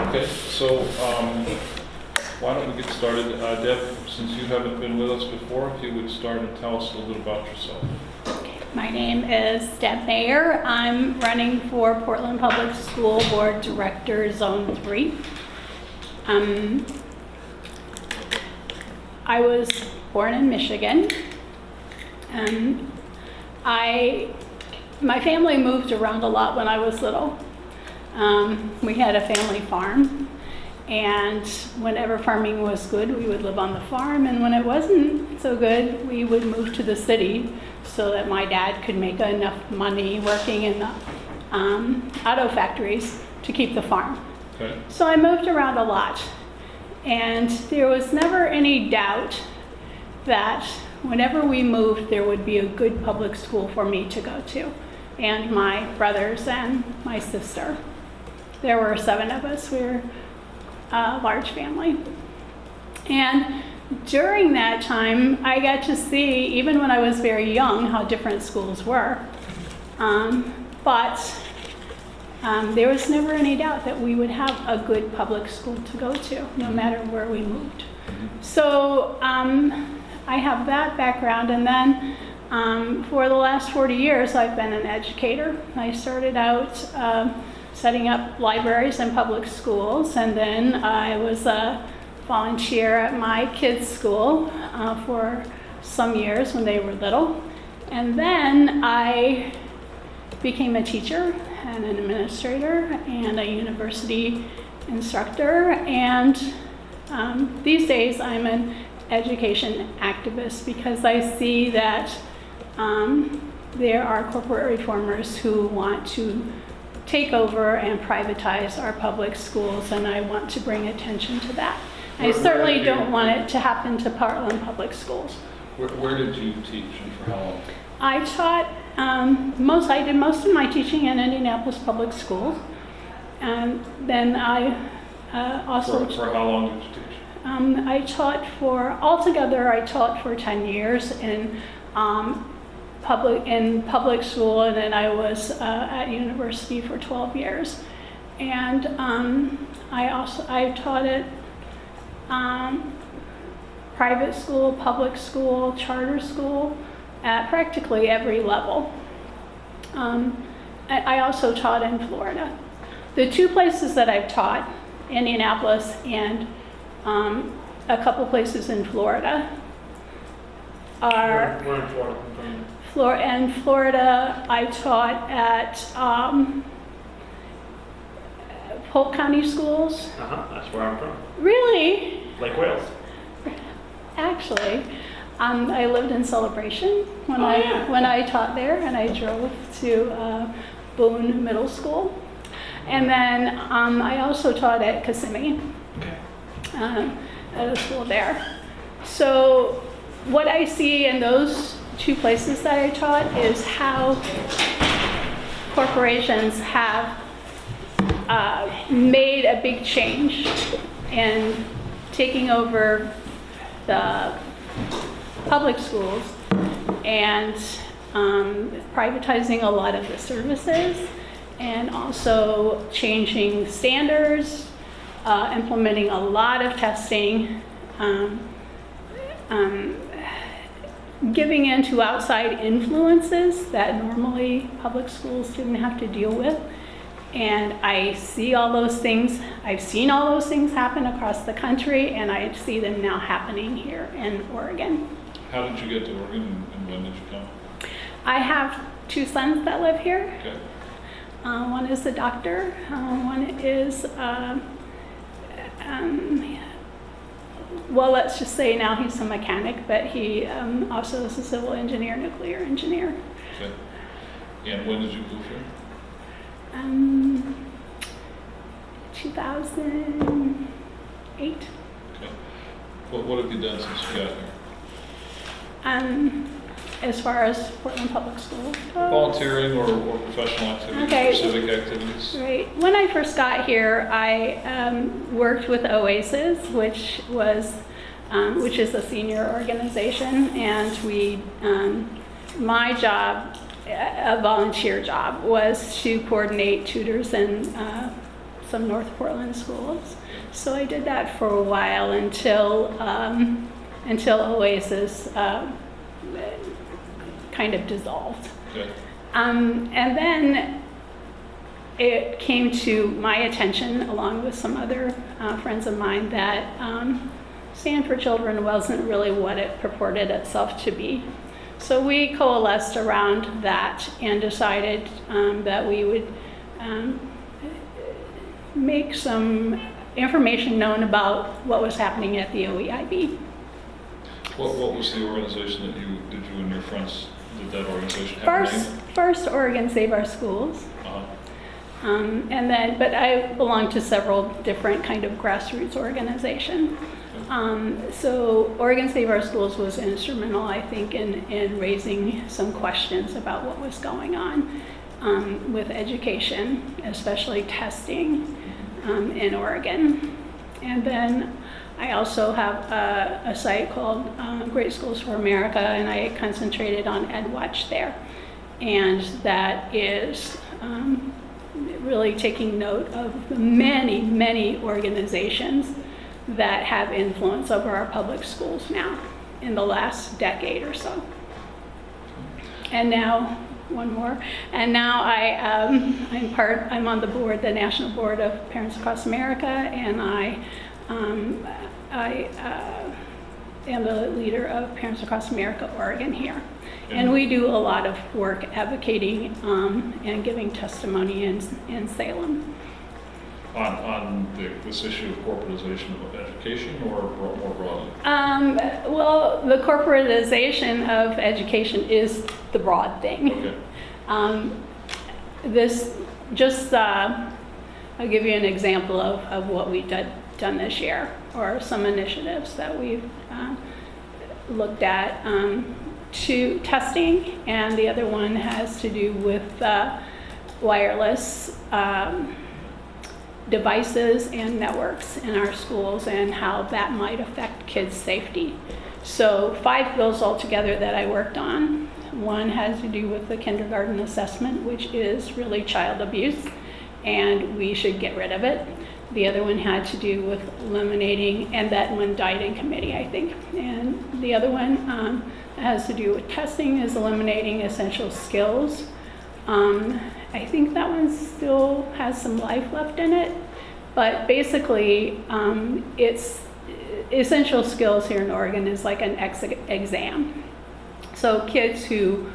Okay, so why don't we get started? Deb, since you haven't been with us before, if you would start and tell us a little bit about yourself. My name is Deb Mayer. I'm running for Portland Public School Board Director, Zone 3. I was born in Michigan. My family moved around a lot when I was little. We had a family farm, and whenever farming was good, we would live on the farm, and when it wasn't so good, we would move to the city so that my dad could make enough money working in the auto factories to keep the farm. Okay. So I moved around a lot, and there was never any doubt that whenever we moved, there would be a good public school for me to go to, and my brothers and my sister. There were 7 of us. We were a large family. And during that time, I got to see, even when I was very young, how different schools were. But there was never any doubt that we would have a good public school to go to, no matter where we moved. So I have that background, and then for the last 40 years, I've been an educator. I started out setting up libraries in public schools, and then I was a volunteer at my kids' school for some years when they were little. And then I became a teacher and an administrator and a university instructor, and these days I'm an education activist because I see that there are corporate reformers who want to take over and privatize our public schools, and I want to bring attention to that. I certainly don't want it to happen to Portland Public Schools. Where did you teach and for how long? I taught I did most of my teaching in Indianapolis Public Schools, and then I also For how long did you teach? I taught for 10 years in public school, and then I was at university for 12 years. And I taught at private school, public school, charter school, at practically every level. I also taught in Florida. The 2 places that I've taught, Indianapolis and a couple places in Florida, are... We're in Florida. In Florida, I taught at Polk County schools. That's where I'm from. Really? Lake Wales. Actually, I lived in Celebration when I taught there, and I drove to Boone Middle School, and then I also taught at Kissimmee, at a school there. So what I see in those 2 places that I taught is how corporations have made a big change in taking over the public schools and privatizing a lot of the services, and also changing standards, implementing a lot of testing, giving in to outside influences that normally public schools didn't have to deal with. And I see all those things. I've seen all those things happen across the country, and I see them now happening here in Oregon. How did you get to Oregon, and when did you come? I have 2 sons that live here. Okay. One is a doctor. One is, well, let's just say now he's a mechanic, but he also is a civil engineer, nuclear engineer. Okay. And when did you move here? 2008. Okay. What have you done since you got here? As far as Portland Public Schools goes. Volunteering or professional activities, Okay. or civic activities? Right. When I first got here, I worked with Oasis, which is a senior organization, and my job, a volunteer job, was to coordinate tutors and some North Portland schools. So I did that for a while until Oasis kind of dissolved. Okay. And then it came to my attention, along with some other friends of mine, that Stand for Children wasn't really what it purported itself to be. So we coalesced around that and decided that we would make some information known about what was happening at the OEIB. What was the organization that you and your friends did that organization have a name? First, Oregon Save Our Schools. And then, but I belong to several different kind of grassroots organizations. So Oregon Save Our Schools was instrumental, I think, in raising some questions about what was going on with education, especially testing in Oregon. And then I also have a site called Great Schools for America, and I concentrated on EdWatch there. And that is really taking note of the many, many organizations that have influence over our public schools now in the last decade or so. And now, one more, and now I'm on the board, the National Board of Parents Across America, and I am the leader of Parents Across America Oregon here. And we do a lot of work advocating and giving testimony in Salem. On this issue of corporatization of education, or more broadly? Well, the corporatization of education is the broad thing. Okay. I'll give you an example of what we've done this year, or some initiatives that we've looked at. To testing, and the other one has to do with wireless devices and networks in our schools and how that might affect kids' safety. So 5 bills altogether that I worked on. One has to do with the kindergarten assessment, which is really child abuse, and we should get rid of it. The other one had to do with eliminating, and that one died in committee, I think. And the other one has to do with testing, is eliminating essential skills. I think that one still has some life left in it, but basically it's essential skills here in Oregon is like an exam. So kids who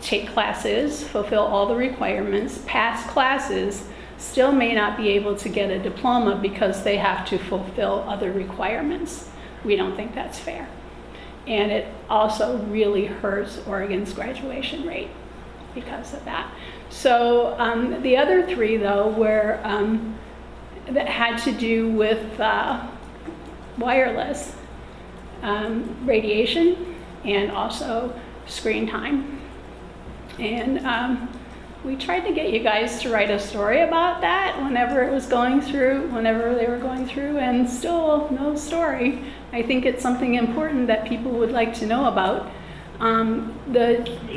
take classes, fulfill all the requirements, pass classes, still may not be able to get a diploma because they have to fulfill other requirements. We don't think that's fair. And it also really hurts Oregon's graduation rate because of that. So the other 3, though, were that had to do with wireless radiation and also screen time. And we tried to get you guys to write a story about that whenever they were going through, and still no story. I think it's something important that people would like to know about. You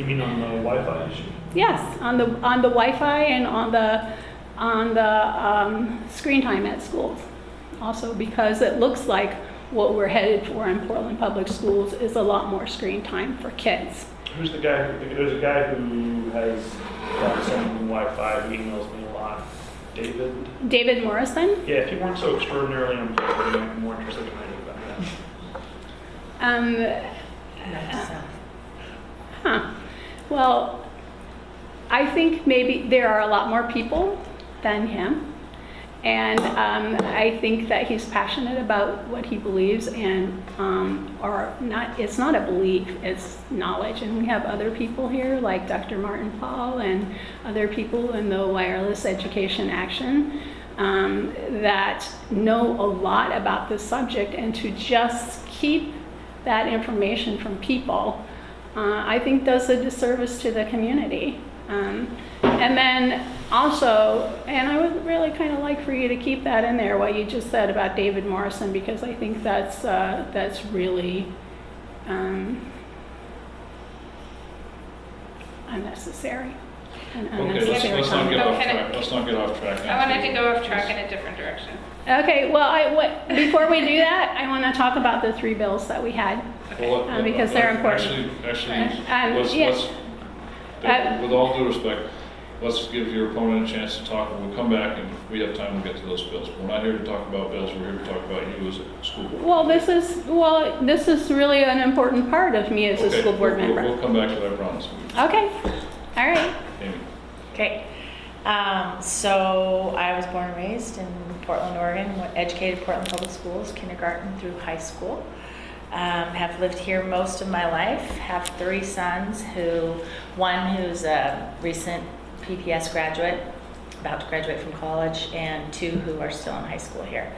mean on the Wi-Fi issue? Yes, on the Wi-Fi and on the screen time at schools. Also, because it looks like what we're headed for in Portland Public Schools is a lot more screen time for kids. Who's the guy? There's a guy who has some Wi-Fi who emails me a lot. David Morrison? Yeah, if you weren't so extraordinarily unpleasant, you might be more interested in writing about that. Well, I think maybe there are a lot more people than him. And I think that he's passionate about what he believes, and it's not a belief, it's knowledge. And we have other people here like Dr. Martin Paul and other people in the Wireless Education Action that know a lot about this subject, and to just keep that information from people, I think does a disservice to the community. And then also, and I would really kind of like for you to keep that in there, what you just said about David Morrison, because I think that's really unnecessary. an Okay, unnecessary let's not get comment. off track, let's not get off track. I wanted to go off track in a different direction. Okay, well, before we do that, I want to talk about the 3 bills that we had. Well, Because they're important. Actually, yes. with all due respect, let's give your opponent a chance to talk, and we'll come back, and if we have time, we'll get to those bills. We're not here to talk about bills, we're here to talk about you as a school board. Well, this is really an important part of me as a Okay, school board we'll- member. We'll come back to that, I promise. Okay, all right. Amy. Okay. So I was born and raised in Portland, Oregon, educated Portland Public Schools, kindergarten through high school. Have lived here most of my life, have 3 sons one who's a recent PPS graduate, about to graduate from college, and 2 who are still in high school here.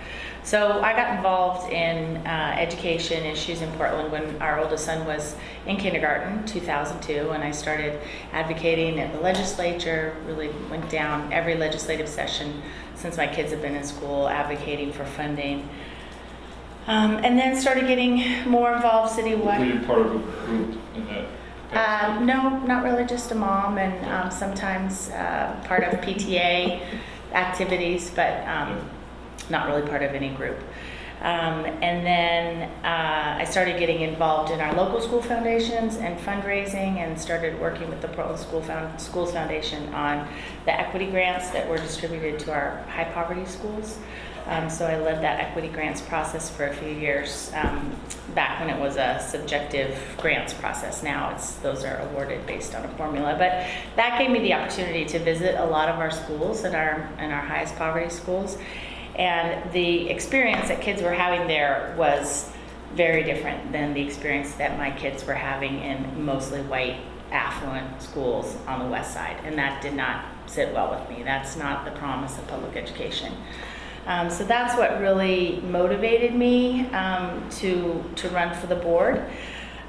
So I got involved in education issues in Portland when our oldest son was in kindergarten, 2002, and I started advocating at the legislature, really went down every legislative session since my kids have been in school, advocating for funding. And then started getting more involved citywide. Were you part of a group in that? No, not really, just a mom, and sometimes part of PTA activities, but not really part of any group. And then I started getting involved in our local school foundations and fundraising, and started working with the Portland Schools Foundation on the equity grants that were distributed to our high poverty schools. So I led that equity grants process for a few years, back when it was a subjective grants process. Now those are awarded based on a formula. But that gave me the opportunity to visit a lot of our schools in our highest poverty schools. And the experience that kids were having there was very different than the experience that my kids were having in mostly white, affluent schools on the west side. And that did not sit well with me. That's not the promise of public education. So that's what really motivated me to run for the board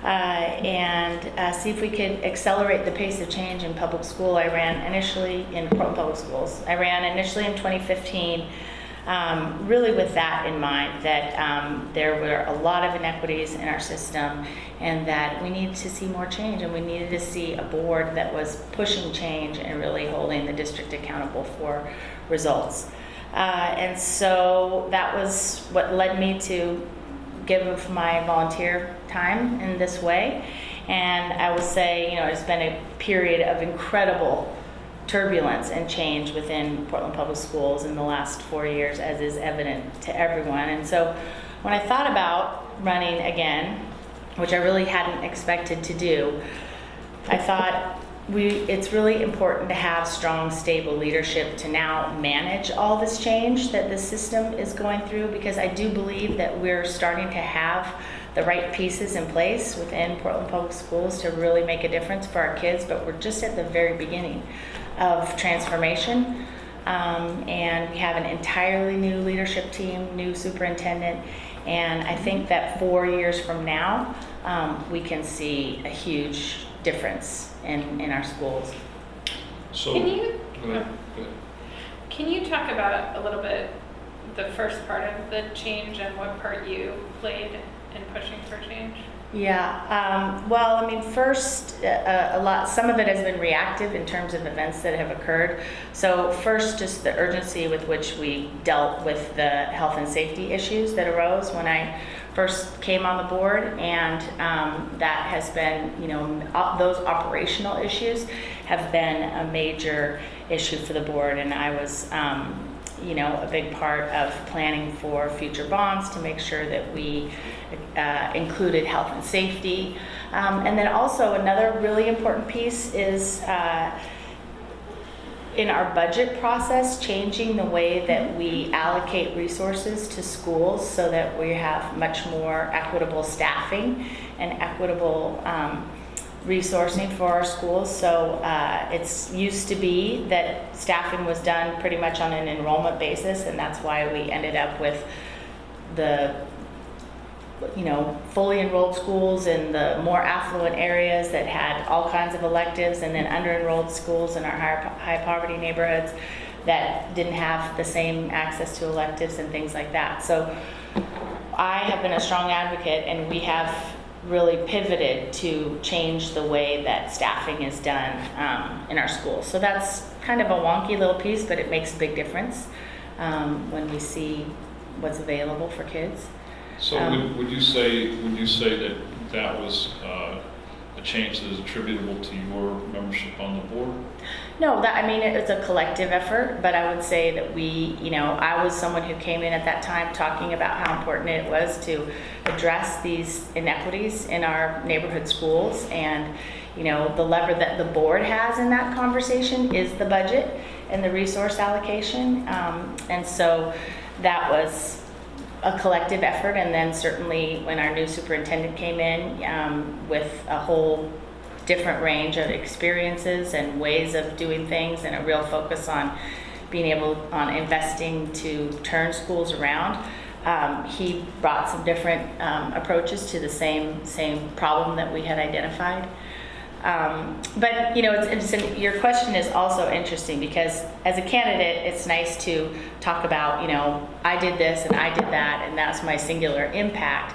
and see if we could accelerate the pace of change in public school. I ran initially in Portland Public Schools. I ran initially in 2015, really with that in mind, that there were a lot of inequities in our system, and that we needed to see more change, and we needed to see a board that was pushing change and really holding the district accountable for results. And so that was what led me to give my volunteer time in this way. And I will say, it's been a period of incredible turbulence and change within Portland Public Schools in the last 4 years, as is evident to everyone. And so when I thought about running again, which I really hadn't expected to do, I thought it's really important to have strong, stable leadership to now manage all this change that the system is going through, because I do believe that we're starting to have the right pieces in place within Portland Public Schools to really make a difference for our kids, but we're just at the very beginning of transformation. And we have an entirely new leadership team, new superintendent, and I think that 4 years from now, we can see a huge difference in our schools. So, Can you go ahead. Can you talk about a little bit the first part of the change and what part you played in pushing for change? Yeah, first, some of it has been reactive in terms of events that have occurred. So first, just the urgency with which we dealt with the health and safety issues that arose when I first came on the board, and that has been, those operational issues have been a major issue for the board, and I was a big part of planning for future bonds to make sure that we included health and safety. And then also another really important piece is in our budget process, changing the way that we allocate resources to schools so that we have much more equitable staffing and equitable resourcing for our schools. So it's used to be that staffing was done pretty much on an enrollment basis, and that's why we ended up with the fully enrolled schools in the more affluent areas that had all kinds of electives, and then under-enrolled schools in our high poverty neighborhoods that didn't have the same access to electives and things like that. So I have been a strong advocate, and we have really pivoted to change the way that staffing is done in our schools. So that's kind of a wonky little piece, but it makes a big difference when we see what's available for kids. So would you say that that was a change that is attributable to your membership on the board? No, I mean, it's a collective effort, but I would say that I was someone who came in at that time talking about how important it was to address these inequities in our neighborhood schools. And, the lever that the board has in that conversation is the budget and the resource allocation. And so that was a collective effort. And then certainly when our new superintendent came in with a whole different range of experiences and ways of doing things, and a real focus on being able on investing to turn schools around. He brought some different approaches to the same problem that we had identified. But your question is also interesting, because as a candidate, it's nice to talk about, I did this and I did that, and that's my singular impact.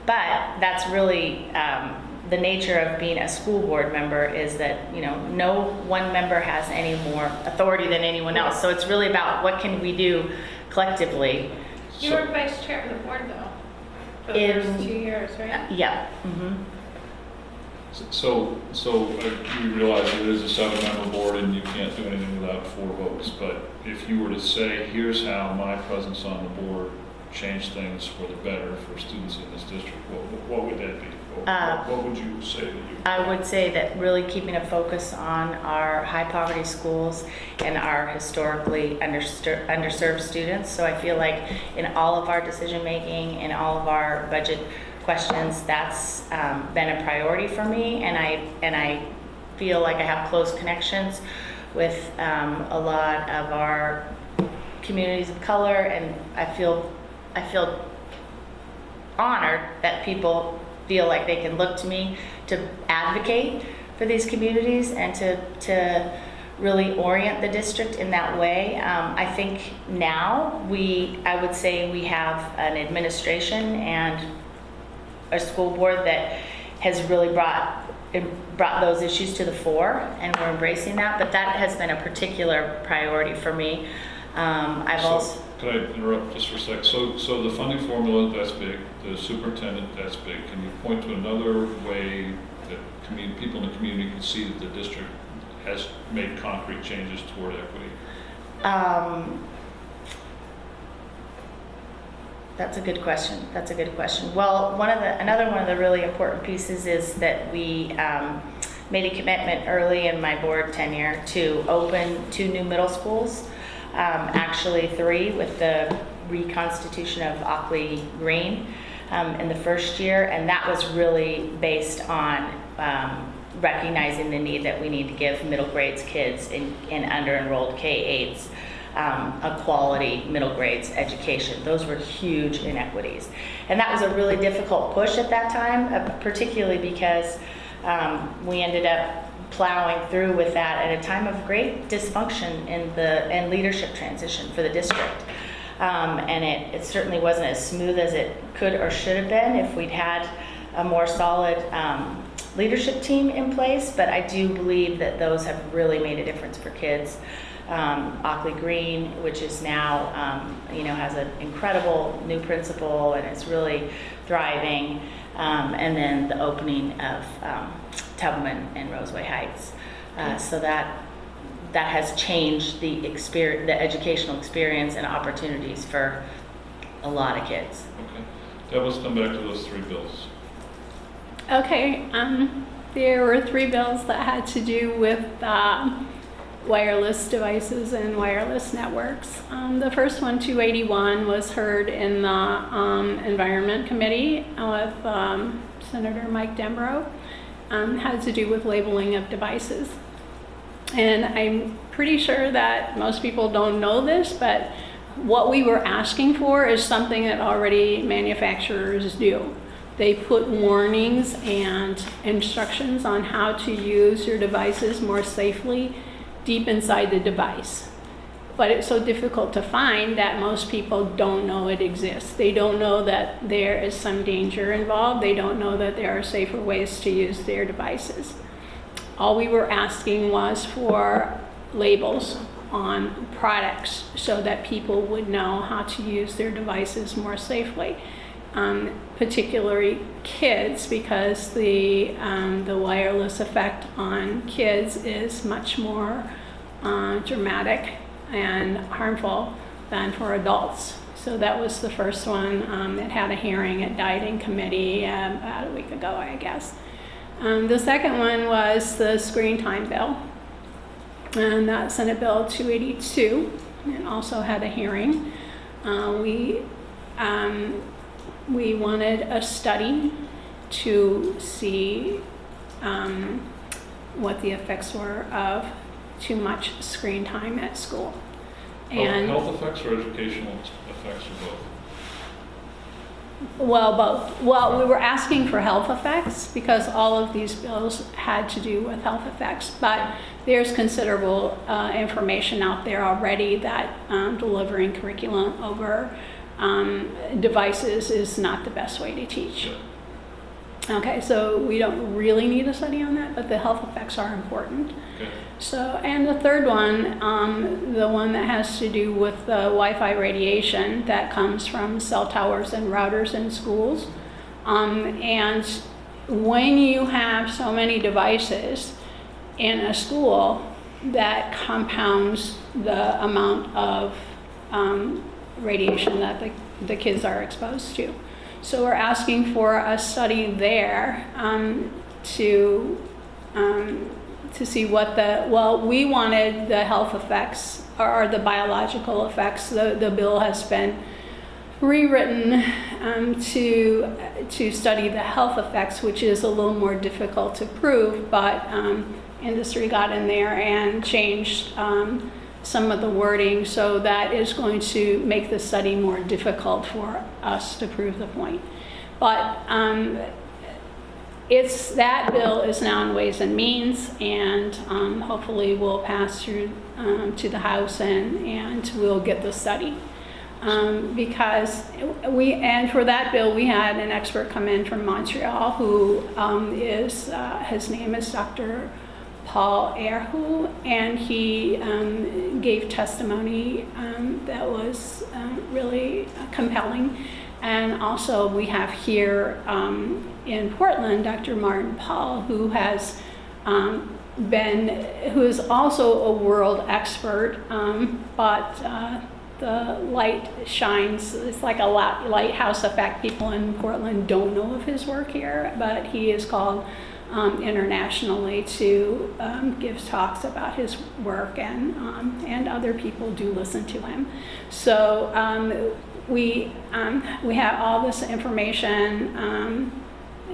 But that's really the nature of being a school board member, is that no one member has any more authority than anyone else. So it's really about what can we do collectively. You were vice chair of the board though, for the first 2 years, right? Yeah. Mm-hmm. So you realize it is a 7-member board and you can't do anything without 4 votes. But if you were to say, here's how my presence on the board changed things for the better for students in this district, what would that be? What would you say that you? I would say that really keeping a focus on our high poverty schools and our historically underserved students. So I feel like in all of our decision making, in all of our budget questions, that's been a priority for me, and I feel like I have close connections with a lot of our communities of color, and I feel honored that people feel like they can look to me to advocate for these communities and to really orient the district in that way. I think now I would say we have an administration and a school board that has really brought those issues to the fore, and we're embracing that. But that has been a particular priority for me. Could I interrupt just for a sec? So the funding formula, that's big. The superintendent, that's big. Can you point to another way that people in the community can see that the district has made concrete changes toward equity? That's a good question. Well, another one of the really important pieces is that we made a commitment early in my board tenure to open 2 new middle schools. Actually 3 with the reconstitution of Ockley Green in the first year, and that was really based on recognizing the need that we need to give middle grades kids in under-enrolled K-8s a quality middle grades education. Those were huge inequities, and that was a really difficult push at that time, particularly because we ended up plowing through with that at a time of great dysfunction and leadership transition for the district. And it certainly wasn't as smooth as it could or should have been if we'd had a more solid leadership team in place, but I do believe that those have really made a difference for kids. Ockley Green, which is now, has an incredible new principal and is really thriving. And then the opening of Tubman and Roseway Heights. So that has changed the educational experience and opportunities for a lot of kids. Okay. Deb, let's come back to those 3 bills. Okay, there were 3 bills that had to do with wireless devices and wireless networks. The first one, 281, was heard in the Environment Committee with Senator Mike Dembrow. Had to do with labeling of devices. And I'm pretty sure that most people don't know this, but what we were asking for is something that already manufacturers do. They put warnings and instructions on how to use your devices more safely deep inside the device. but it's so difficult to find that most people don't know it exists. They don't know that there is some danger involved. They don't know that there are safer ways to use their devices. All we were asking was for labels on products so that people would know how to use their devices more safely. Particularly kids, because the wireless effect on kids is much more dramatic and harmful than for adults. So that was the first one. It had a hearing. It died in committee about a week ago, I guess. The second one was the screen time bill, and that's Senate Bill 282. It also had a hearing. We wanted a study to see what the effects were of too much screen time at school. And health effects or educational effects or both? well, both. Well, we were asking for health effects because all of these bills had to do with health effects, but there's considerable information out there already that delivering curriculum over devices is not the best way to teach. Yeah. Okay, so we don't really need a study on that, but the health effects are important. Okay. So, and the third one, the one that has to do with the Wi-Fi radiation that comes from cell towers and routers in schools. And when you have so many devices in a school, that compounds the amount of radiation that the kids are exposed to. So we're asking for a study there to see what we wanted the health effects or the biological effects. The bill has been rewritten to study the health effects, which is a little more difficult to prove, but industry got in there and changed some of the wording, so that is going to make the study more difficult for us to prove the point. But that bill is now in Ways and Means, and hopefully will pass through to the House, and we'll get the study. Because for that bill, we had an expert come in from Montreal who his name is Dr. Paul Erhu, and he gave testimony that was really compelling. And also we have here in Portland, Dr. Martin Paul, who has who is also a world expert, but the light shines. It's like a lighthouse effect. People in Portland don't know of his work here, but he is called internationally to give talks about his work, and other people do listen to him. So we have all this information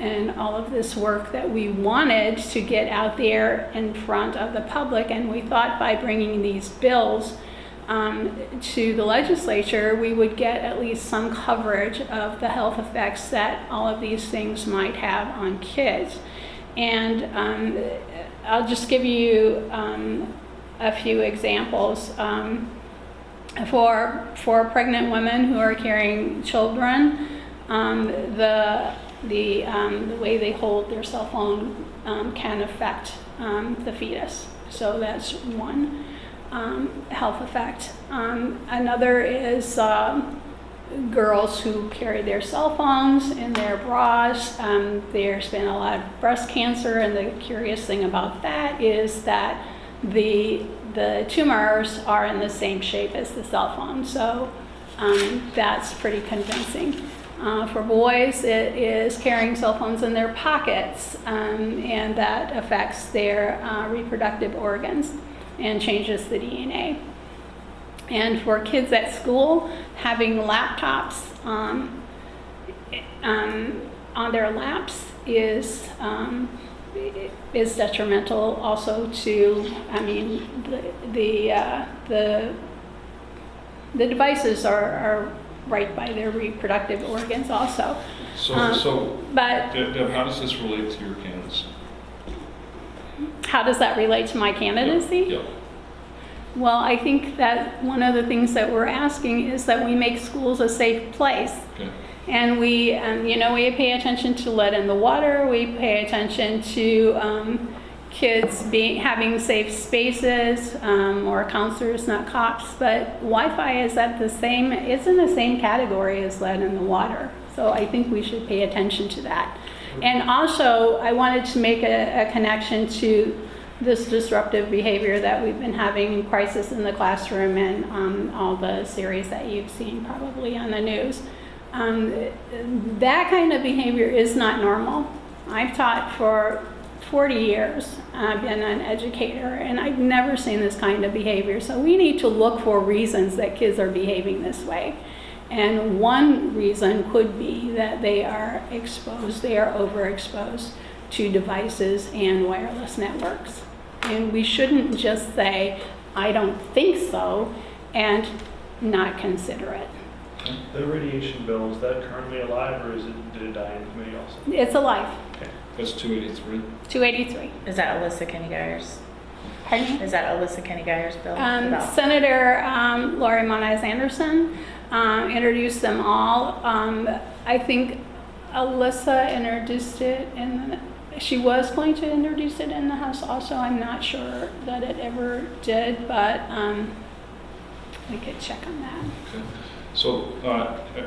and all of this work that we wanted to get out there in front of the public, and we thought by bringing these bills to the legislature, we would get at least some coverage of the health effects that all of these things might have on kids. And I'll just give you a few examples. For pregnant women who are carrying children, the way they hold their cell phone can affect the fetus. So that's one health effect. Another is girls who carry their cell phones in their bras. There's been a lot of breast cancer, and the curious thing about that is that the tumors are in the same shape as the cell phone. So that's pretty convincing. For boys, it is carrying cell phones in their pockets, and that affects their reproductive organs and changes the DNA. And for kids at school, having laptops on their laps is detrimental also to, the devices are right by their reproductive organs also. But Deb, how does this relate to your candidacy? how does that relate to my candidacy? Yeah. Well, I think that one of the things that we're asking is that we make schools a safe place. Okay. And we pay attention to lead in the water. We pay attention to kids having safe spaces, or counselors, not cops. But Wi-Fi is it's in the same category as lead in the water. So I think we should pay attention to that. And also, I wanted to make a connection to this disruptive behavior that we've been having in Crisis in the Classroom and all the series that you've seen probably on the news. That kind of behavior is not normal. I've taught for 40 years. I've been an educator, and I've never seen this kind of behavior. So we need to look for reasons that kids are behaving this way. And one reason could be that they are overexposed to devices and wireless networks. And we shouldn't just say, I don't think so, and not consider it. The radiation bill, is that currently alive, or did it die in committee also? It's alive. Okay. That's 283. 283. Is that Alyssa Kenny-Geyer's? Pardon me? Is that Alyssa Kenny-Geyer's bill? About- Senator Lori Moniz Anderson introduced them all. I think Alyssa introduced it, and she was going to introduce it in the House also. I'm not sure that it ever did, but we could check on that. Okay. So,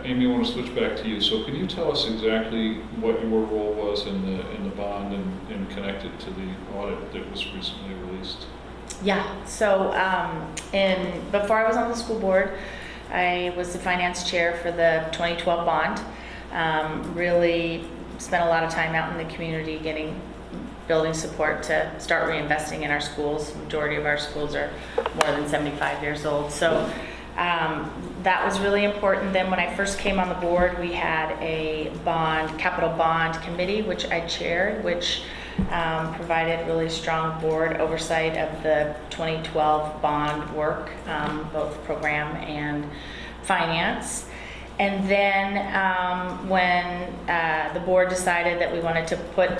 Amy, I want to switch back to you. So, can you tell us exactly what your role was in the bond and connect it to the audit that was recently released? Yeah, so before I was on the school board, I was the finance chair for the 2012 bond. Really spent a lot of time out in the community building support to start reinvesting in our schools. The majority of our schools are more than 75 years old. So that was really important. Then when I first came on the board, we had a capital bond committee, which I chaired, which provided really strong board oversight of the 2012 bond work, both program and finance. And then when the board decided that we wanted to put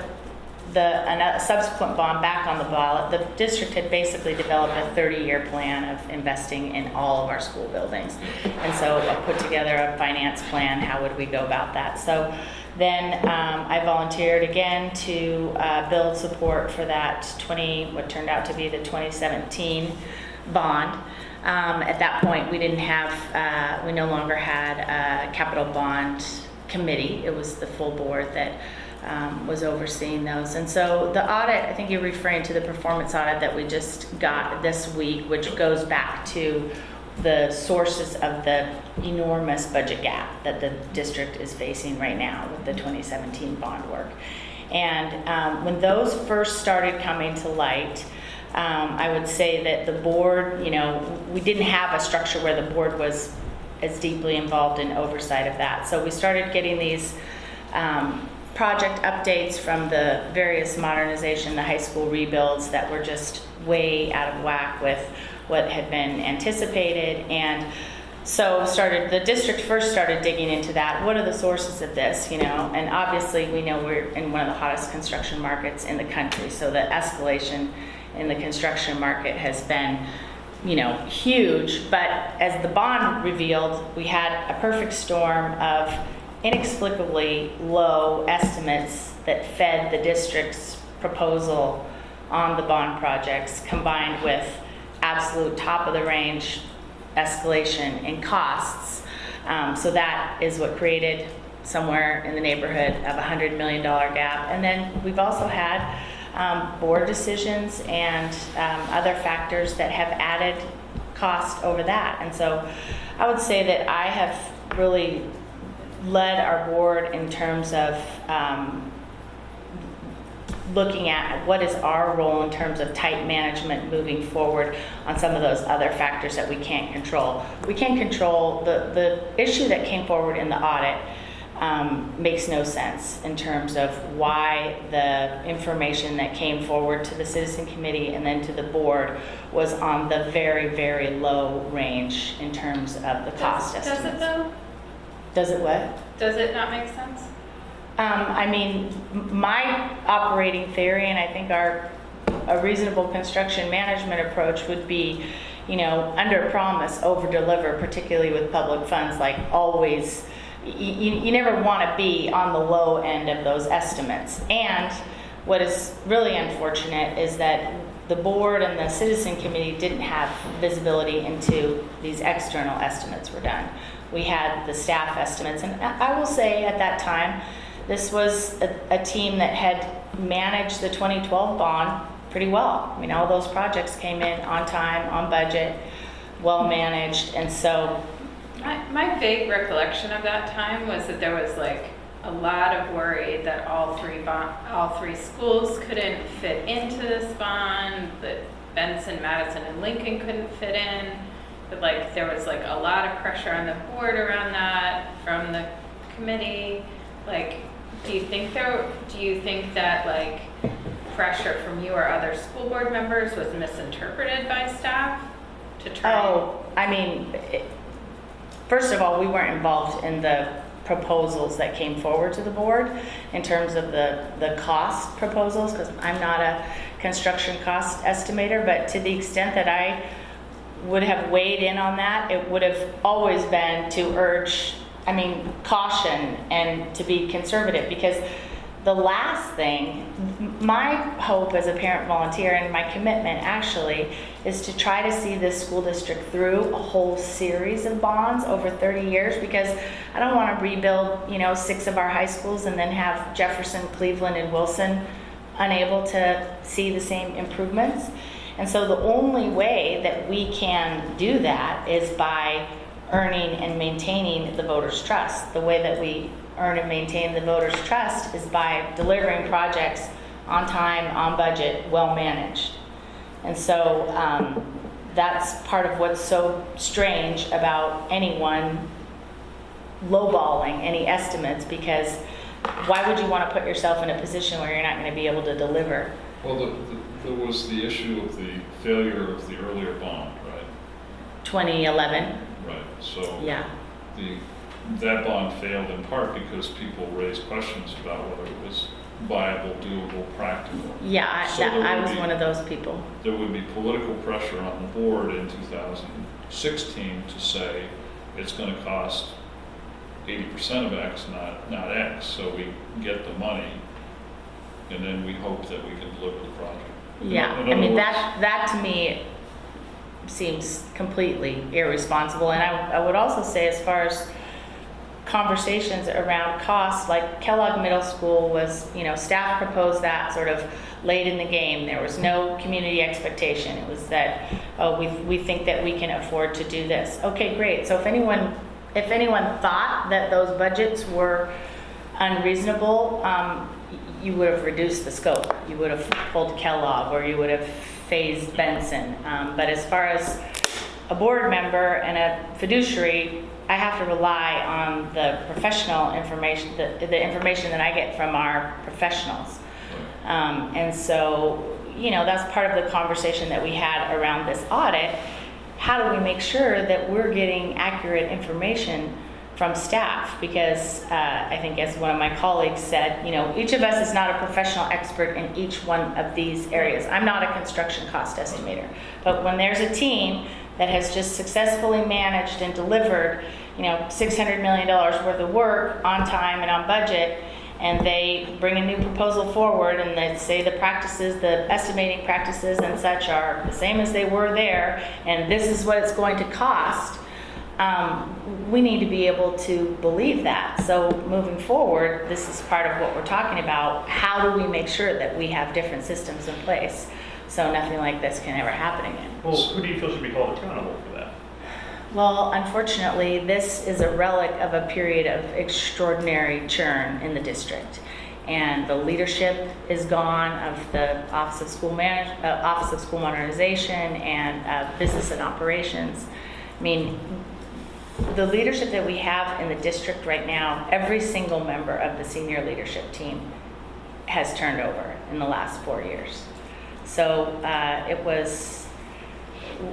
a subsequent bond back on the ballot, the district had basically developed a 30-year plan of investing in all of our school buildings. And so I put together a finance plan. How would we go about that? So then I volunteered again to build support for that what turned out to be the 2017 bond. At that point, we no longer had a capital bond committee. It was the full board that was overseeing those. And so the audit, I think you're referring to the performance audit that we just got this week, which goes back to the sources of the enormous budget gap that the district is facing right now with the 2017 bond work. And when those first started coming to light, I would say that the board, we didn't have a structure where the board was as deeply involved in oversight of that. So we started getting these project updates from the various modernization, the high school rebuilds that were just way out of whack with what had been anticipated. And so the district first started digging into that. What are the sources of this, And obviously we know we're in one of the hottest construction markets in the country. So the escalation in the construction market has been, huge. But as the bond revealed, we had a perfect storm of inexplicably low estimates that fed the district's proposal on the bond projects, combined with absolute top of the range escalation in costs. So that is what created somewhere in the neighborhood of $100 million gap. And then we've also had board decisions and other factors that have added cost over that. And so I would say that I have really led our board in terms of looking at what is our role in terms of tight management moving forward on some of those other factors that we can't control. We can't control the issue that came forward in the audit. Makes no sense in terms of why the information that came forward to the citizen committee and then to the board was on the very, very low range in terms of the cost estimates. Does it though? Does it what? Does it not make sense? My operating theory, and I think a reasonable construction management approach would be, under promise, over deliver, particularly with public funds, like always. You never want to be on the low end of those estimates. And what is really unfortunate is that the board and the citizen committee didn't have visibility into these external estimates were done. We had the staff estimates, and I will say at that time, this was a team that had managed the 2012 bond pretty well. I mean, all those projects came in on time, on budget, well managed, and so. My vague recollection of that time was that there was like a lot of worry that all three schools couldn't fit into this bond, that Benson, Madison, and Lincoln couldn't fit in, that like there was like a lot of pressure on the board around that from the committee. Like, do you think that like pressure from you or other school board members was misinterpreted by staff to try? Oh, I mean, first of all, we weren't involved in the proposals that came forward to the board in terms of the cost proposals, because I'm not a construction cost estimator, but to the extent that I would have weighed in on that, it would have always been to urge, caution and to be conservative, because the last thing, my hope as a parent volunteer and my commitment actually is to try to see this school district through a whole series of bonds over 30 years, because I don't want to rebuild, 6 of our high schools and then have Jefferson, Cleveland, and Wilson unable to see the same improvements. And so the only way that we can do that is by earning and maintaining the voters' trust. The way that we earn and maintain the voters' trust is by delivering projects on time, on budget, well managed. And so that's part of what's so strange about anyone lowballing any estimates, because why would you want to put yourself in a position where you're not going to be able to deliver? Well, there was the issue of the failure of the earlier bond, right? 2011. Right, so Yeah. that bond failed in part because people raised questions about whether it was viable, doable, practical. Yeah, So there I would was be- one of those people. There would be political pressure on the board in 2016 to say it's going to cost 80% of X, not X, so we get the money, and then we hope that we can deliver the project. Yeah, In other words- that to me seems completely irresponsible. And I would also say, as far as conversations around costs, like Kellogg Middle School was, staff proposed that sort of late in the game. There was no community expectation. It was that, oh, we think that we can afford to do this. Okay, great. So if anyone thought that those budgets were unreasonable, you would have reduced the scope. You would have pulled Kellogg, or you would have phased Benson. But as far as a board member and a fiduciary, I have to rely on the professional information, the information that I get from our professionals. And so, that's part of the conversation that we had around this audit. How do we make sure that we're getting accurate information from staff? Because I think, as one of my colleagues said, each of us is not a professional expert in each one of these areas. I'm not a construction cost estimator. But when there's a team that has just successfully managed and delivered, $600 million worth of work on time and on budget, and they bring a new proposal forward and they say the practices, the estimating practices and such are the same as they were there, and this is what it's going to cost, we need to be able to believe that. So moving forward, this is part of what we're talking about. How do we make sure that we have different systems in place so nothing like this can ever happen again? Well, who do you feel should be called accountable for that? Well, unfortunately, this is a relic of a period of extraordinary churn in the district. And the leadership is gone of the Office of School Modernization and Business and Operations. I mean, the leadership that we have in the district right now, every single member of the senior leadership team has turned over in the last 4 years. So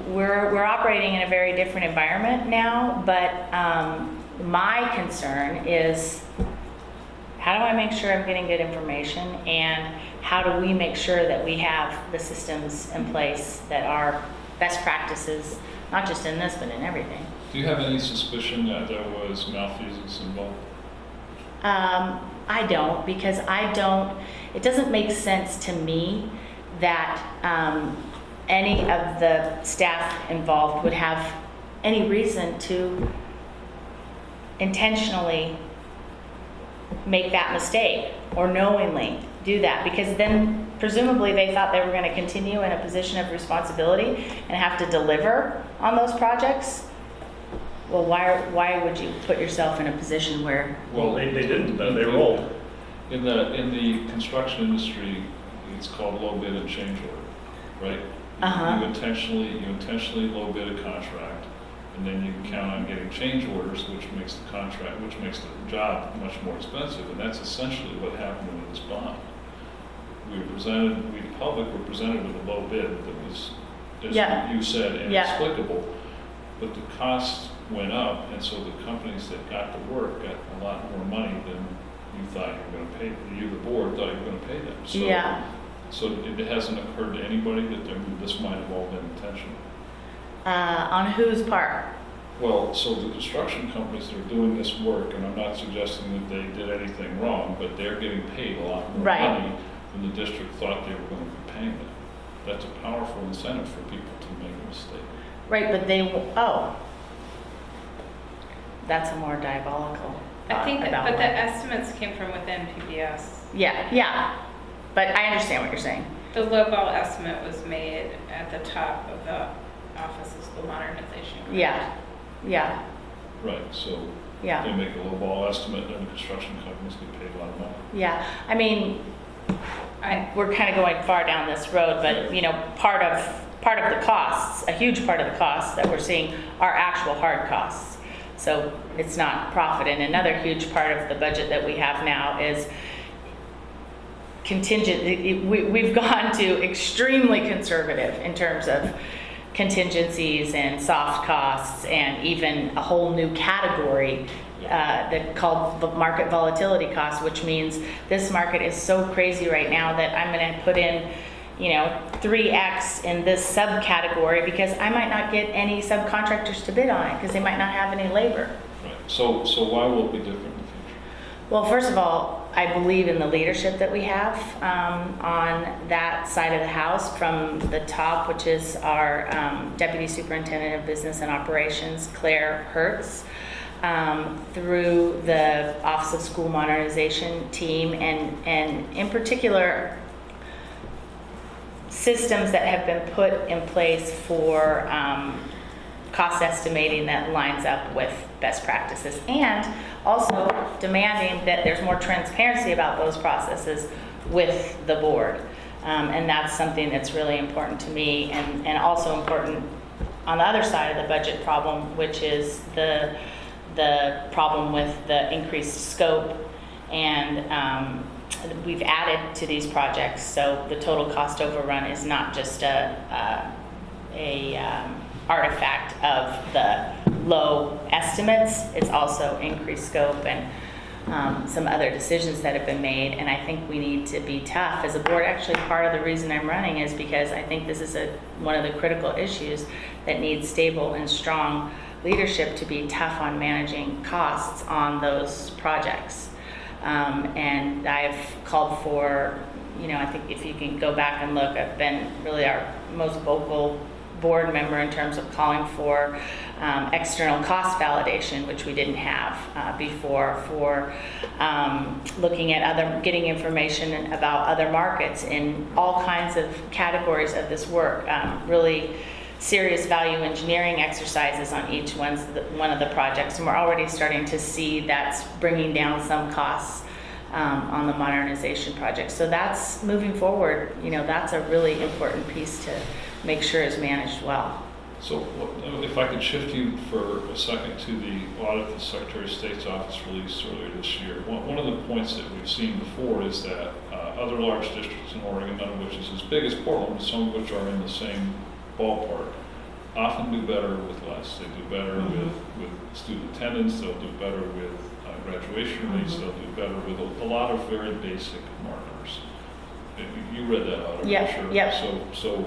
we're operating in a very different environment now, but my concern is, how do I make sure I'm getting good information, and how do we make sure that we have the systems in place that are best practices, not just in this, but in everything. Do you have any suspicion that there was malfeasance involved? I don't, because it doesn't make sense to me that any of the staff involved would have any reason to intentionally make that mistake or knowingly do that, because then presumably they thought they were going to continue in a position of responsibility and have to deliver on those projects. Well, why would you put yourself in a position where... Well, they didn't, though. They rolled. In the construction industry, it's called low bid and change order, right? Uh-huh. You intentionally low bid a contract, and then you count on getting change orders, which makes the job much more expensive, and that's essentially what happened with this bond. We the public were presented with a low bid that was, as Yeah. you said, Yeah. inexplicable, but the costs went up, and so the companies that got the work got a lot more money than you thought you were going to pay. You, the board, thought you were going to pay them. So, Yeah. So it hasn't occurred to anybody that this might have all been intentional. On whose part? Well, so the construction companies that are doing this work, and I'm not suggesting that they did anything wrong, but they're getting paid a lot more Right. money than the district thought they were going to be paying them. That's a powerful incentive for people to make a mistake. Right, but that's a more diabolical I think, about but the why. estimates came from within PPS. Yeah, but I understand what you're saying. The lowball estimate was made at the top of the Office of School Modernization. Yeah, Right, so yeah. they make a low ball estimate, and the construction companies get paid a lot of money. Yeah, I mean, we're kind of going far down this road, but part of the costs, a huge part of the costs that we're seeing are actual hard costs. So it's not profit. And another huge part of the budget that we have now is contingent. We've gone to extremely conservative in terms of contingencies and soft costs, and even a whole new category that called the market volatility cost, which means this market is so crazy right now that I'm going to put in 3x in this subcategory because I might not get any subcontractors to bid on it because they might not have any labor. Right, so why will it be different in the future? Well, first of all, I believe in the leadership that we have on that side of the house, from the top, which is our Deputy Superintendent of Business and Operations, Claire Hertz, through the Office of School Modernization team, and in particular, systems that have been put in place for cost estimating that lines up with best practices, and also demanding that there's more transparency about those processes with the board. And that's something that's really important to me, and also important on the other side of the budget problem, which is the problem with the increased scope, and we've added to these projects, so the total cost overrun is not just a artifact of the low estimates. It's also increased scope and some other decisions that have been made, and I think we need to be tough as a board. Actually, part of the reason I'm running is because I think this is one of the critical issues that needs stable and strong leadership to be tough on managing costs on those projects. And I've called for, I think if you can go back and look, I've been really our most vocal board member in terms of calling for external cost validation, which we didn't have before, for looking at getting information about other markets in all kinds of categories of this work, really serious value engineering exercises on each one of the projects, and we're already starting to see that's bringing down some costs on the modernization project. So that's moving forward. That's a really important piece to make sure is managed well. So if I could shift you for a second to the audit the Secretary of State's office released earlier this year. One of the points that we've seen before is that other large districts in Oregon, none of which is as big as Portland, but some of which are in the same ballpark, often do better with less. They do better with student attendance, they'll do better with graduation rates, they'll do better with a lot of very basic markers. You read that out, I'm Yep, sure. yep. So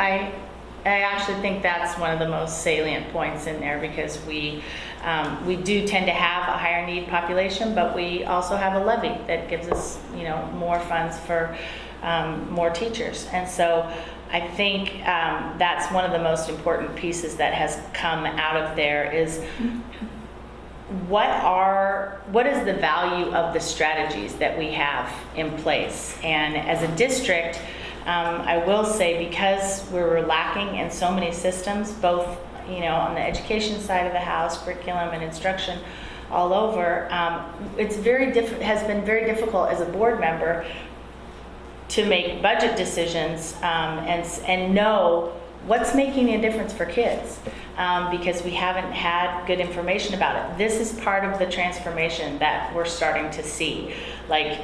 I actually think that's one of the most salient points in there because we do tend to have a higher need population, but we also have a levy that gives us, more funds for more teachers. And so I think that's one of the most important pieces that has come out of there is what is the value of the strategies that we have in place? And as a district, I will say because we were lacking in so many systems, both on the education side of the house, curriculum and instruction all over, has been very difficult as a board member to make budget decisions and know what's making a difference for kids because we haven't had good information about it. This is part of the transformation that we're starting to see, like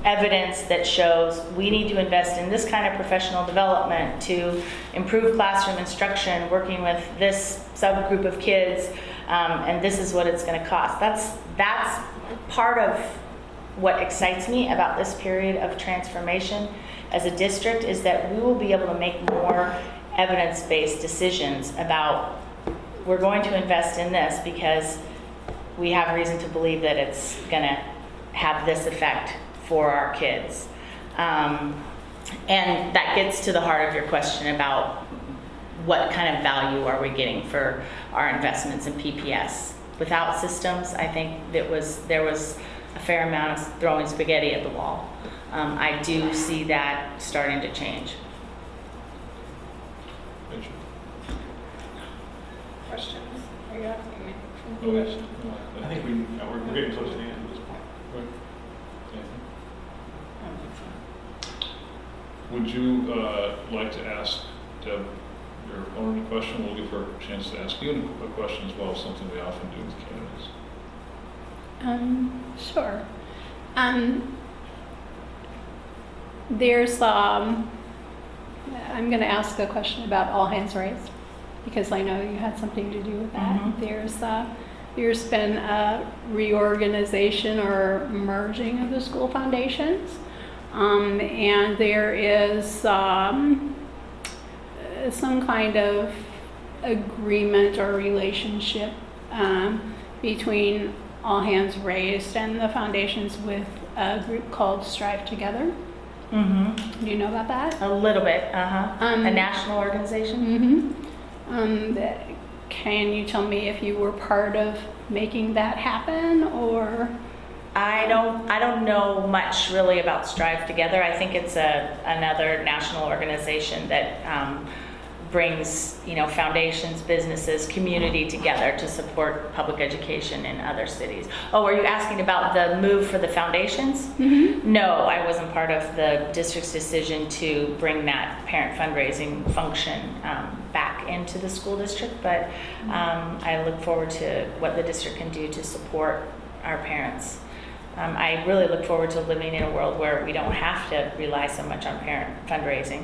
evidence that shows we need to invest in this kind of professional development to improve classroom instruction, working with this subgroup of kids, and this is what it's going to cost. That's part of what excites me about this period of transformation as a district is that we will be able to make more evidence-based decisions about we're going to invest in this because we have reason to believe that it's going to have this effect for our kids. And that gets to the heart of your question about what kind of value are we getting for our investments in PPS. Without systems, I think there was a fair amount of throwing spaghetti at the wall. I do see that starting to change. Rachel? Questions? Are you asking me? Oh, yes. I think we're getting close to the end at this point. Right. Would you like to ask Deb your owner a question? We'll give her a chance to ask you a question as well, something we often do with candidates. Sure. There's, I'm going to ask a question about all hands raised because I know you had something to do with that. Mm-hmm. There's been a reorganization or merging of the school foundations, and there is some kind of agreement or relationship between All Hands Raised and the foundations with a group called Strive Together. Mm-hmm. Do you know about that? A little bit, a national organization? Mm-hmm. Can you tell me if you were part of making that happen, or? I don't know much really about Strive Together. I think it's another national organization that brings foundations, businesses, community together to support public education in other cities. Oh, are you asking about the move for the foundations? Mm-hmm. No, I wasn't part of the district's decision to bring that parent fundraising function back into the school district, but I look forward to what the district can do to support our parents. I really look forward to living in a world where we don't have to rely so much on parent fundraising.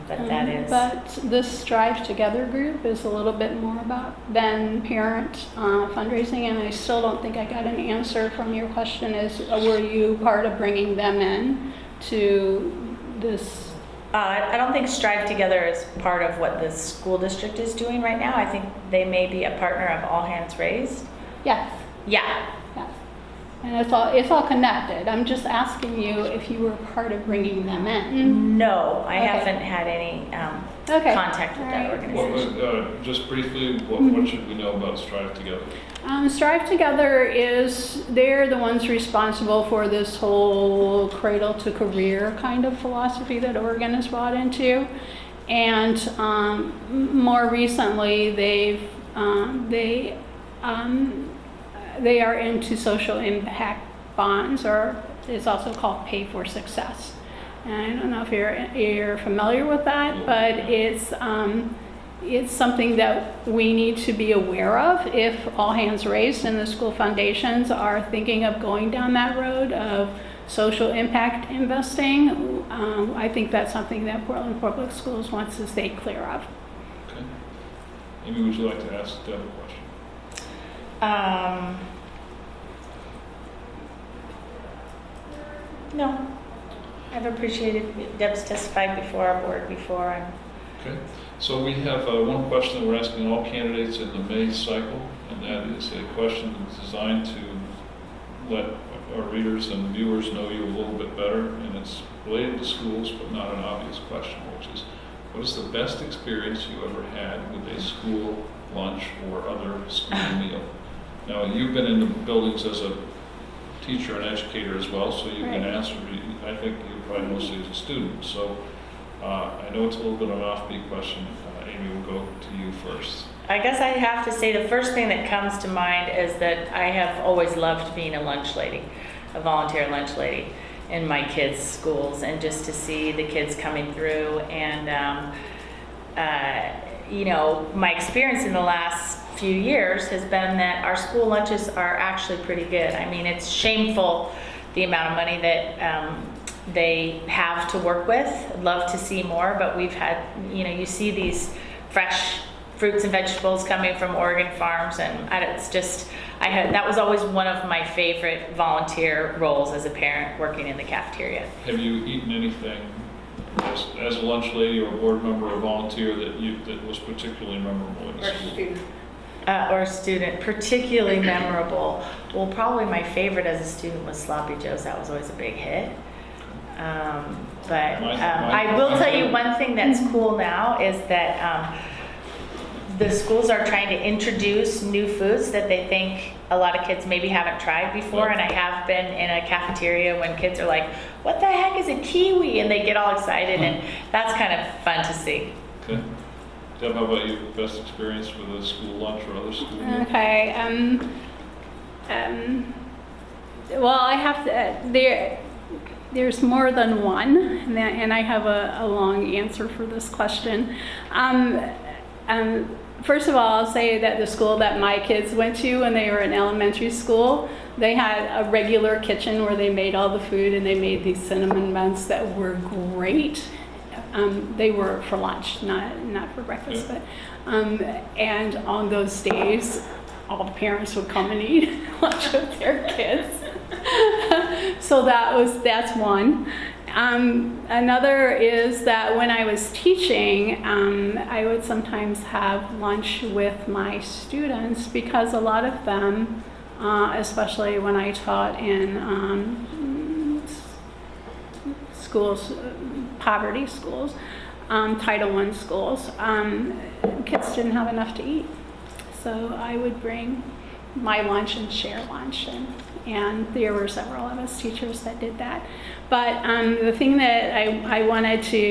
But this Strive Together group is a little bit more than parent fundraising, and I still don't think I got an answer from your question were you part of bringing them in to this? I don't think Strive Together is part of what the school district is doing right now. I think they may be a partner of All Hands Raised. Yes. Yeah. Yes. And it's all connected. I'm just asking you if you were part of bringing them in. No, I Okay. haven't had any contact with that organization. Well, just briefly, what should we know about Strive Together? Strive Together they're the ones responsible for this whole cradle to career kind of philosophy that Oregon has bought into. And more recently, they are into social impact bonds, or it's also called Pay for Success. And I don't know if you're familiar with that, but it's something that we need to be aware of if All Hands Raised and the school foundations are thinking of going down that road of social impact investing. I think that's something that Portland Public Schools wants to stay clear of. Okay. Amy, would you like to ask Deb a question? No, I've appreciated Deb's testified before our board before. Okay, so we have one question that we're asking all candidates in the May cycle, and that is a question that's designed to let our readers and viewers know you a little bit better, and it's related to schools, but not an obvious question, which is, what is the best experience you ever had with a school lunch or other school meal? Now, you've been in the buildings as a teacher and educator as well, so you can Right. answer, I think you probably mostly as a student, so I know it's a little bit of an offbeat question. Amy, we'll go to you first. I guess I have to say the first thing that comes to mind is that I have always loved being a lunch lady, a volunteer lunch lady in my kids' schools, and just to see the kids coming through. And, you know, my experience in the last few years has been that our school lunches are actually pretty good. I mean, it's shameful the amount of money that they have to work with. I'd love to see more, but we've had, you know, you see these fresh fruits and vegetables coming from Oregon farms, and it's just, that was always one of my favorite volunteer roles as a parent, working in the cafeteria. Have you eaten anything as a lunch lady or a board member or volunteer that was particularly memorable in the school? Or a student, particularly memorable. Well, probably my favorite as a student was Sloppy Joe's. That was always a big hit. I will tell you one thing that's cool now is that the schools are trying to introduce new foods that they think a lot of kids maybe haven't tried before. And I have been in a cafeteria when kids are like, what the heck is a kiwi? And they get all excited, and that's kind of fun to see. Okay. Deb, how about you? Best experience with a school lunch or other school meal? Okay. Well, I have to. There's more than one, and I have a long answer for this question. First of all, I'll say that the school that my kids went to when they were in elementary school, they had a regular kitchen where they made all the food, and they made these cinnamon buns that were great. They were for lunch, not for breakfast, but and on those days, all the parents would come and eat lunch with their kids. So that's one. Another is that when I was teaching, I would sometimes have lunch with my students, because a lot of them, especially when I taught in schools, poverty schools, Title I schools, kids didn't have enough to eat. So I would bring my lunch and share lunch, and there were several of us teachers that did that. But the thing that I want to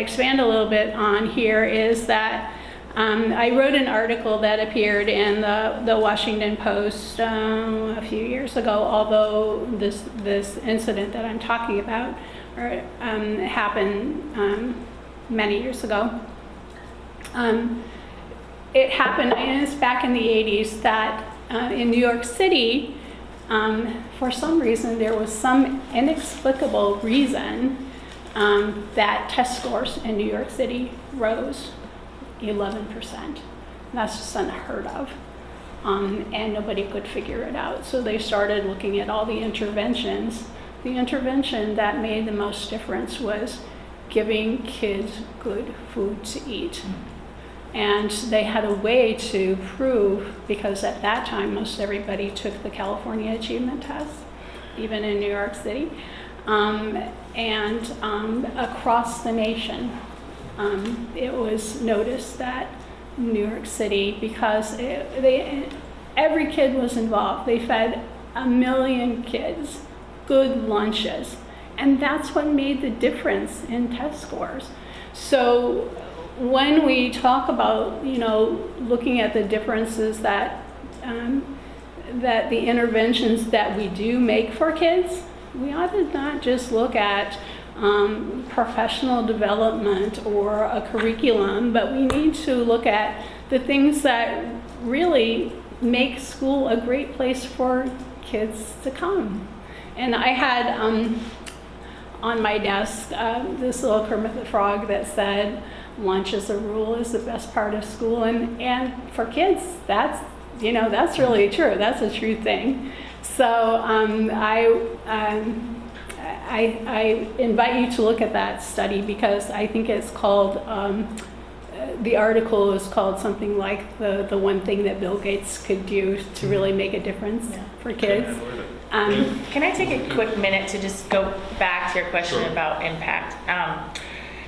expand a little bit on here is that I wrote an article that appeared in the Washington Post a few years ago, although this incident that I'm talking about happened many years ago. It happened, and it's back in the 80s, that in New York City, for some reason, there was some inexplicable reason that test scores in New York City rose 11%. That's just unheard of. And nobody could figure it out. So they started looking at all the interventions. The intervention that made the most difference was giving kids good food to eat. And they had a way to prove, because at that time most everybody took the California Achievement Test, even in New York City, and across the nation, it was noticed that New York City, because every kid was involved, they fed 1 million kids good lunches, and that's what made the difference in test scores. So when we talk about, looking at the differences that the interventions that we do make for kids, we ought to not just look at professional development or a curriculum, but we need to look at the things that really make school a great place for kids to come. And I had on my desk this little Kermit the Frog that said, lunch as a rule is the best part of school, and for kids, that's I invite you to look at that study because I think it's called, the article is called something like the one thing that Bill Gates could do to really make a difference Yeah. for kids. Can I take a quick minute to just go back to your question Sure. about impact?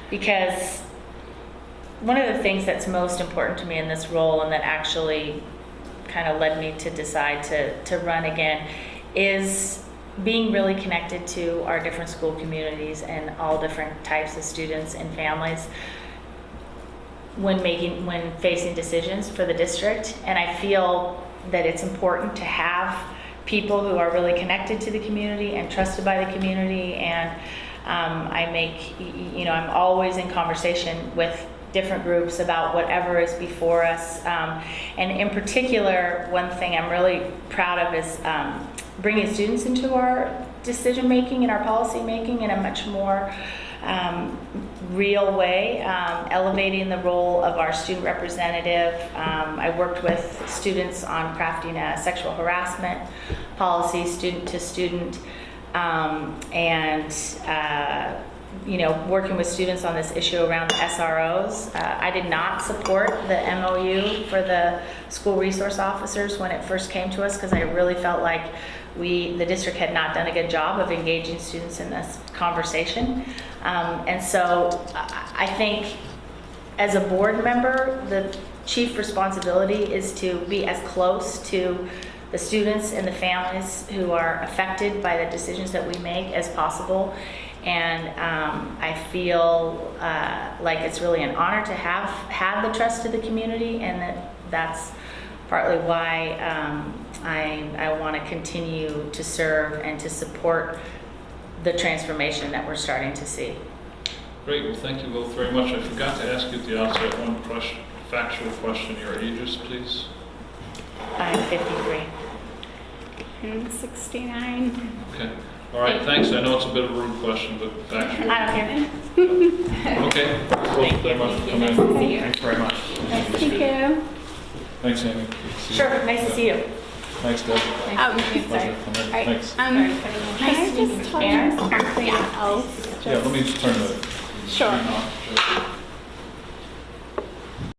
Because one of the things that's most important to me in this role and that actually kind of led me to decide to run again is being really connected to our different school communities and all different types of students and families when facing decisions for the district. And I feel that it's important to have people who are really connected to the community and trusted by the community. And I'm always in conversation with different groups about whatever is before us. And in particular, one thing I'm really proud of is bringing students into our decision making and our policy making in a much more real way, elevating the role of our student representative. I worked with students on crafting a sexual harassment policy, student to student, working with students on this issue around the SROs. I did not support the MOU for the school resource officers when it first came to us because I really felt like the district had not done a good job of engaging students in this conversation. And so I think as a board member, the chief responsibility is to be as close to the students and the families who are affected by the decisions that we make as possible. And I feel like it's really an honor to have the trust of the community, and that's partly why I want to continue to serve and to support the transformation that we're starting to see. Great, well, thank you both very much. I forgot to ask you at the outset one factual question. Your ages, please? I'm 53. And 69. Okay. All right, thanks. I know it's a bit of a rude question, but factual. I don't care. Okay. Thank you very much for coming in. See you. Thanks very much. Thank you. Thanks, Amy. See you. Sure, nice to see you. Thanks, Deb. Sorry. Pleasure coming in. Right. Thanks. Can I just tell you something else? Yeah, let me just turn the Sure. screen off.